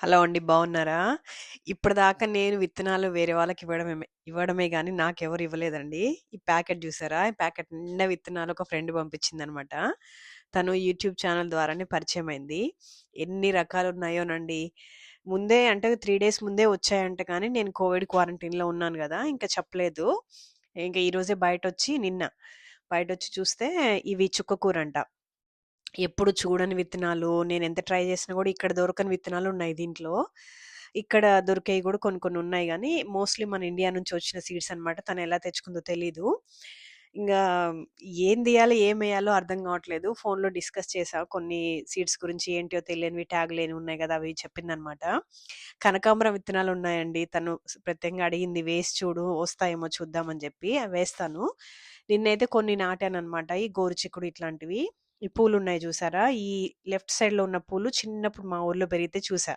Hello అండి. బావున్నారా? ఇప్పటిదాకా నేను విత్తనాలు వేరే వాళ్ళకి ఇవ్వడమే గానీ నాకెవరు ఇవ్వలేదండి. ఈ ప్యాకెట్ జూసారా? ఈ ప్యాకెట్ నిండా విత్తనాలు ఒక ఫ్రెండ్ పంపించిందనమాట. తను యూట్యూబ్ ఛానల్ ద్వారానే పరిచయమైంది. ఎన్ని రకాలున్నాయోనండి. ముందే అంటే 3 డేస్ ముందే వచ్చాయంట కానీ నేను కోవిడ్ క్వారంటైన్‌లో ఉన్నాను గదా! ఇంక చెప్పలేదు. ఇంక ఈరోజే బయటొచ్చి చూస్తే ఇవి చుక్క కూరంట. ఎప్పుడు చూడని విత్తనాలు, నేనెంత ట్రై చేసినా గూడా ఇక్కడ దొరకని విత్తనాలున్నాయి దీంట్లో. ఇక్కడ దొరికేయి గూడా కొన్ని కొన్ని ఉన్నాయి గానీ, మోస్ట్‌లీ మన ఇండియా నుంచి వచ్చిన సీడ్స్ అనమాట. తనెలా తెచ్చుకుందో తెలీదు. ఇంగా ఏం దీయాలో, ఏమెయ్యాలో అర్థం గావట్లేదు. ఫోన్‌లో డిస్కస్ చేశా. కొన్ని సీడ్స్ గురించి ఏంటో తెలియనివి ట్యాగ్ లేనివి ఉన్నాయి గదా! అవి చెప్పిందనమాట. కనకాంబరం విత్తనాలున్నాయండి. తను ప్రత్యేకంగా అడిగింది వేసి చూడు వస్తాయేమో చూద్దామని జెప్పి. అవి వేస్తాను. నిన్నైతే కొన్ని నాటాననమాట. ఈ గోరుచిక్కుడు ఇట్లాంటివి. ఈ పూలున్నాయి జూసారా? ఈ లెఫ్ట్ సైడ్‌లో ఉన్న పూలు చిన్నప్పుడు మా ఊర్లో పెరిగితే చూసా.